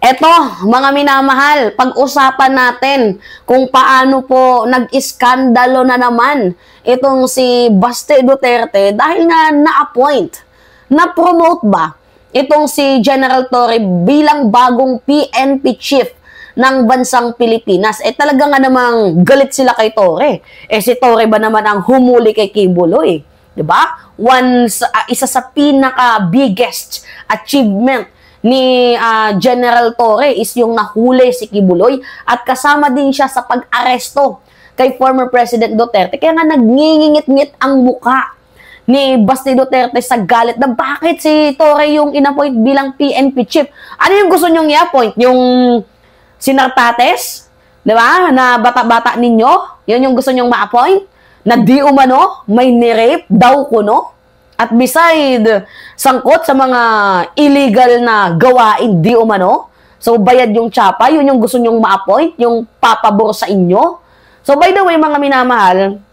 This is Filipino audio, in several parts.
Eto, mga minamahal, pag-usapan natin kung paano po nag-iskandalo na naman itong si Baste Duterte dahil nga na-appoint, na-promote ba itong si General Torre bilang bagong PNP chief ng bansang Pilipinas. Talaga nga namang galit sila kay Torre. Si Torre ba naman ang humuli kay Kibuloy? 'Di ba? Isa sa pinaka-biggest achievement ni General Torre is yung nahuli si Kibuloy at kasama din siya sa pag-aresto kay former President Duterte. Kaya nga nagngingit-ngit ang muka ni Baste Duterte sa galit na bakit si Torre yung inappoint bilang PNP chief. Ano yung gusto nyong i-appoint? Yung Sinartates? Di ba? Na bata-bata ninyo? Yun yung gusto nyong ma-appoint? Na di umano, may nirape daw kuno? At beside, sangkot sa mga illegal na gawain di umano. So, bayad yung tsapa, yun yung gusto nyong ma-appoint, yung papabor sa inyo. So, by the way, mga minamahal,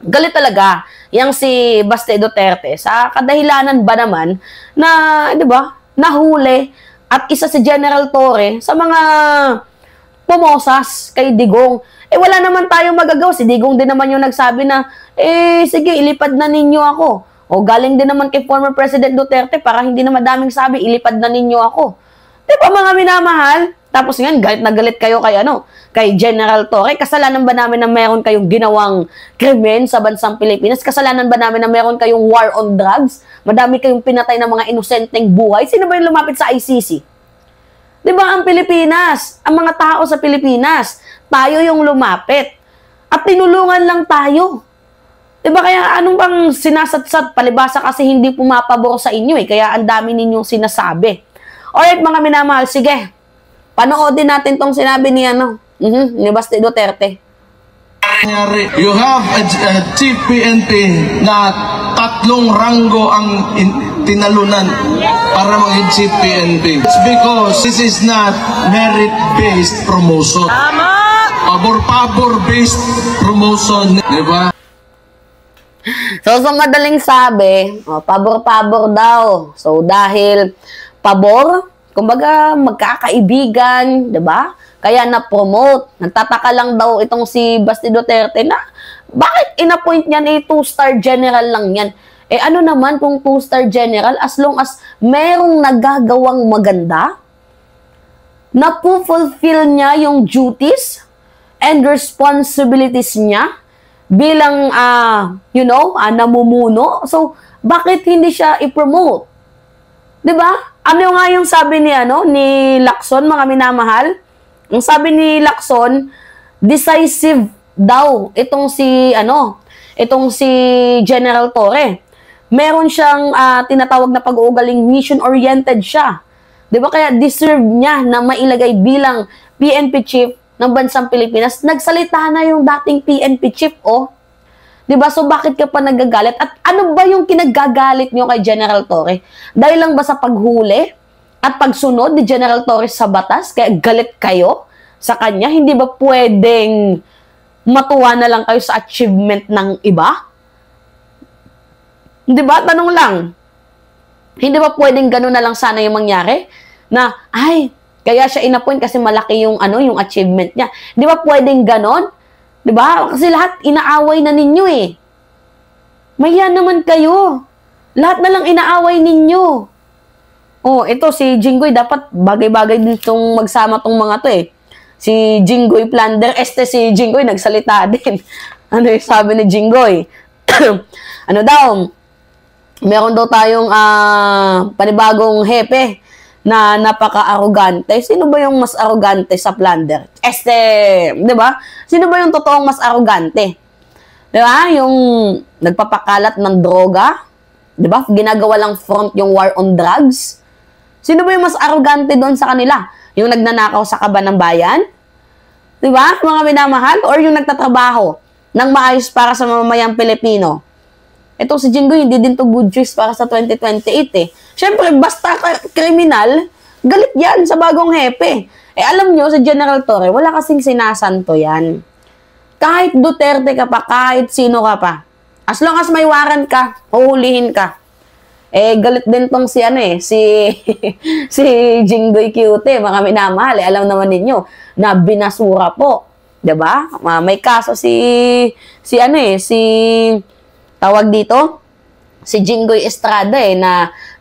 galit talaga yang si Baste Duterte sa kadahilanan ba naman na, di ba, nahuli at isa si General Torre sa mga pumosas kay Digong. Wala naman tayong magagawa. Si Digong din naman yung nagsabi na, sige, ilipad na ninyo ako. O galing din naman kay former President Duterte para hindi na madaming sabi, ilipad na ninyo ako. Di ba mga minamahal? Tapos ngayon, galit na galit kayo kay General Torre. Kasalanan ba namin na meron kayong ginawang krimen sa bansang Pilipinas? Kasalanan ba namin na meron kayong war on drugs? Madami kayong pinatay ng mga inosenteng buhay? Sino ba yung lumapit sa ICC? Di ba ang Pilipinas? Ang mga tao sa Pilipinas, tayo yung lumapit. At tinulungan lang tayo. Diba kaya anong bang sinasatsat? Palibasa kasi hindi pumapabor sa inyo kaya ang dami ninyong sinasabi. Alright mga minamahal, sige. Panoodin natin tong sinabi ni ni Baste Duterte. You have a chief PNP na 3 ranggo ang tinalunan para maging chief PNP. It's because this is not merit-based promotion. Pabor-pabor-based promotion. Diba? So, madaling sabi, pabor-pabor daw. So, dahil pabor, kumbaga magkakaibigan, 'di ba? Kaya na-promote. Nagtataka lang daw itong si Baste Duterte na bakit in-appoint niyan 2-star general lang yan? Ano naman kung 2-star general as long as merong nagagawang maganda, na fulfill niya yung duties and responsibilities niya bilang, namumuno. So, bakit hindi siya i-promote? 'Di ba? Ano nga yung sabi ni Lacson, mga minamahal? Ang sabi ni Lacson, decisive daw itong si General Torre. Meron siyang tinatawag na pag-uugaling mission-oriented siya. 'Di ba? Kaya deserve niya na mailagay bilang PNP chief ng bansang Pilipinas. Nagsalita na yung dating PNP chief, Diba? So, bakit ka pa nagagalit? At ano ba yung kinagagalit nyo kay General Torre? Dahil lang ba sa paghuli at pagsunod ni General Torre sa batas? Kaya galit kayo sa kanya? Hindi ba pwedeng matuwa na lang kayo sa achievement ng iba? Diba? Tanong lang. Hindi ba pwedeng gano'n na lang sana yung mangyari? Na, kaya siya in-appoint kasi malaki yung, yung achievement niya. Di ba pwedeng gano'n? Diba? Kasi lahat inaaway na ninyo Mahiya naman kayo. Lahat na lang inaaway ninyo. Ito si Jinggoy, dapat bagay-bagay din itong magsama tong mga to Si Jinggoy Plunder, si Jinggoy nagsalita din. Ano yung sabi ni Jinggoy? Ano daw? Meron daw tayong panibagong hepe na napaka-arrogante. Sino ba yung mas arrogante sa Plunder? Di ba? Sino ba yung totoong mas arrogante? Di ba? Yung nagpapakalat ng droga? Di ba? Ginagawa lang front yung war on drugs? Sino ba yung mas arrogante doon sa kanila? Yung nagnanakaw sa kaban ng bayan? Di ba? Mga minamahal? Or yung nagtatrabaho ng maayos para sa mamamayang Pilipino? Ito si Jinggoy, hindi din to good choice para sa 2028 Siyempre, basta kriminal, galit yan sa bagong hepe. Alam nyo, sa General Torre, wala kasing sinasanto yan. Kahit Duterte ka pa, kahit sino ka pa. As long as may warrant ka, huhulihin ka. Galit din tong si si Jinggoy Cute, mga minamahal. Alam naman ninyo na binasura po, 'di ba? May kaso si tawag dito, si Jinggoy Estrada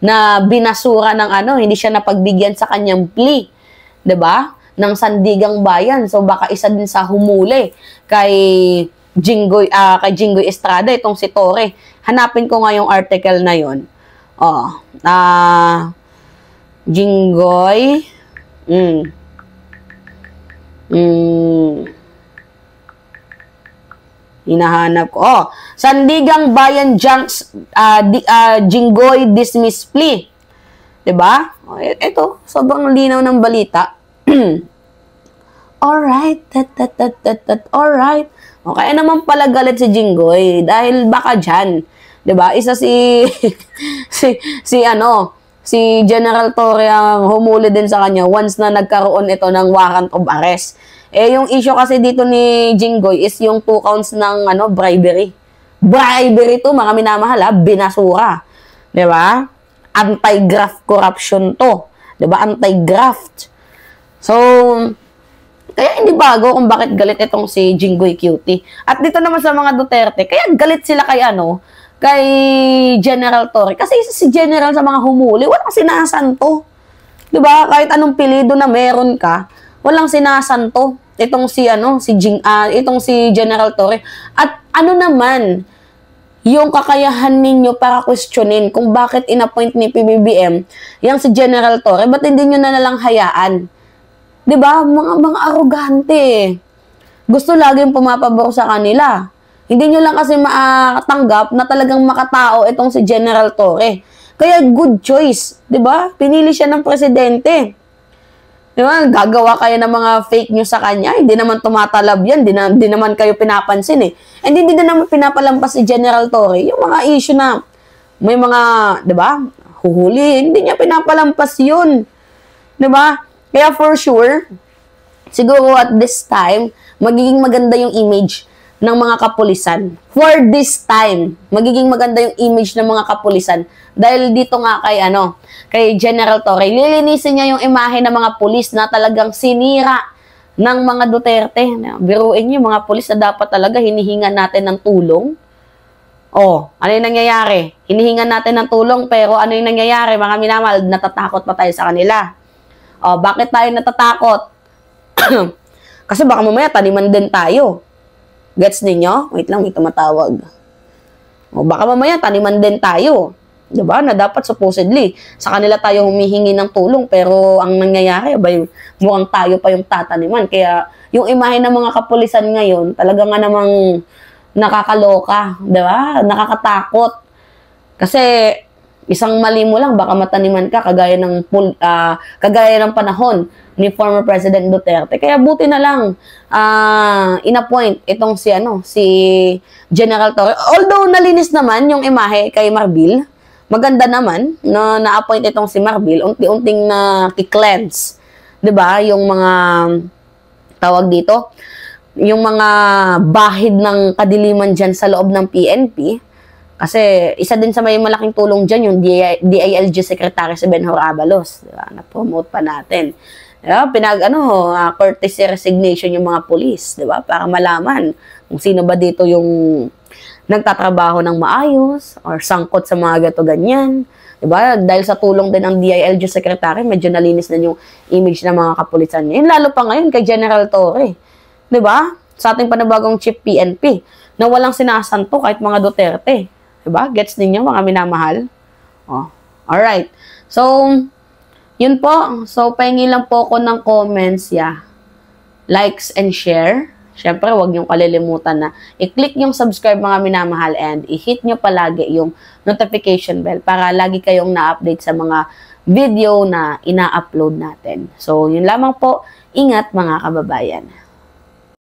na binasura ng hindi siya napagbigyan sa kanyang plea, 'di ba? Ng Sandigang Bayan. So baka isa din sa humuli kay Jinggoy Estrada itong si Torre. Hanapin ko nga yung article na 'yon. Jinggoy hinahanap ko. Sandigang Bayan Jinggoy dismiss plea. 'Di ba? Ito, sobrang linaw ng balita. Alright. Alright. Kaya naman pala galit si Jinggoy dahil baka dyan. 'Di ba? Isa si General Torre ang humuli din sa kanya once na nagkaroon ito ng warrant of arrest. Yung issue kasi dito ni Jinggoy is yung 2 counts ng bribery. Bribery to, mga minamahal, binasura. 'Di ba? Anti-graft corruption to. 'Di ba? Anti-graft. So, kaya hindi bago kung bakit galit itong si Jinggoy Cute. At dito naman sa mga Duterte, kaya galit sila kay General Torre. Kasi si General sa mga humuli, walang sinasanto. 'Di ba? Kahit anong pilido na meron ka, walang sinasanto. Itong itong si General Torre. At naman yung kakayahan ninyo para questionin kung bakit inappoint ni PBBM yang si General Torre, ba't hindi nyo na nalang hayaan? 'Di ba? Mga arogante. Gusto laging pumapabor sa kanila. Hindi nyo lang kasi matanggap na talagang makatao itong si General Torre. Kaya good choice, 'di ba? Pinili siya ng presidente. 'Di ba? Gagawa kayo ng mga fake news sa kanya, hindi naman tumatalab 'yan, hindi naman kayo pinapansin eh. And hindi din naman pinapalampas si General Torre yung mga issue na may mga, 'di ba? Huhuli, hindi niya pinapalampas 'yun. 'Di ba? Kaya for sure, siguro at this time, magiging maganda yung image ng mga kapulisan. For this time, magiging maganda yung image ng mga kapulisan. Dahil dito nga kay General Torre, lilinisin niya yung imahe ng mga pulis na talagang sinira ng mga Duterte. Biruin niyo, mga pulis na dapat talaga hinihingan natin ng tulong. Ano yung nangyayari? Hinihingan natin ng tulong, pero ano yung nangyayari? Mga minamahal, natatakot pa tayo sa kanila. Bakit tayo natatakot? Kasi baka mamaya taniman din tayo. Gets ninyo? Wait lang, may tumatawag. Baka mamaya taniman din tayo. Diba? Na dapat supposedly sa kanila tayo humihingi ng tulong, pero ang nangyayari, mukhang tayo pa yung tataniman. Kaya yung imahe ng mga kapulisan ngayon, talaga nga namang nakakaloka. Diba? Nakakatakot. Kasi isang mali mo lang, baka mataniman ka kagaya ng panahon ni former President Duterte. Kaya buti na lang inappoint itong si General Torre. Although nalinis naman yung imahe kay Marbil, maganda naman na na-appoint itong si Marbil, unti-unting na-cleanse. 'Di ba? Yung mga tawag dito, yung mga bahid ng kadiliman diyan sa loob ng PNP. Kasi isa din sa may malaking tulong dyan yung DILG Secretary si Benhur Abalos. Diba? Na-promote pa natin. Diba? Courtesy resignation yung mga police. Diba? Para malaman kung sino ba dito yung nagtatrabaho ng maayos or sangkot sa mga gato-ganyan. Diba? Dahil sa tulong din ng DILG Secretary, medyo nalinis na yung image ng mga kapulisan niya. Yun, lalo pa ngayon kay General Torre. Diba? Sa ating panibagong chief PNP na walang sinasanto kahit mga Duterte. Diba? Gets ninyo, mga minamahal? Alright. So, yun po. So, pahingi lang po ako ng comments, likes and share. Siyempre, huwag niyong kalilimutan na i-click yung subscribe, mga minamahal, and i-hit nyo palagi yung notification bell para lagi kayong na-update sa mga video na ina-upload natin. So, yun lamang po. Ingat, mga kababayan.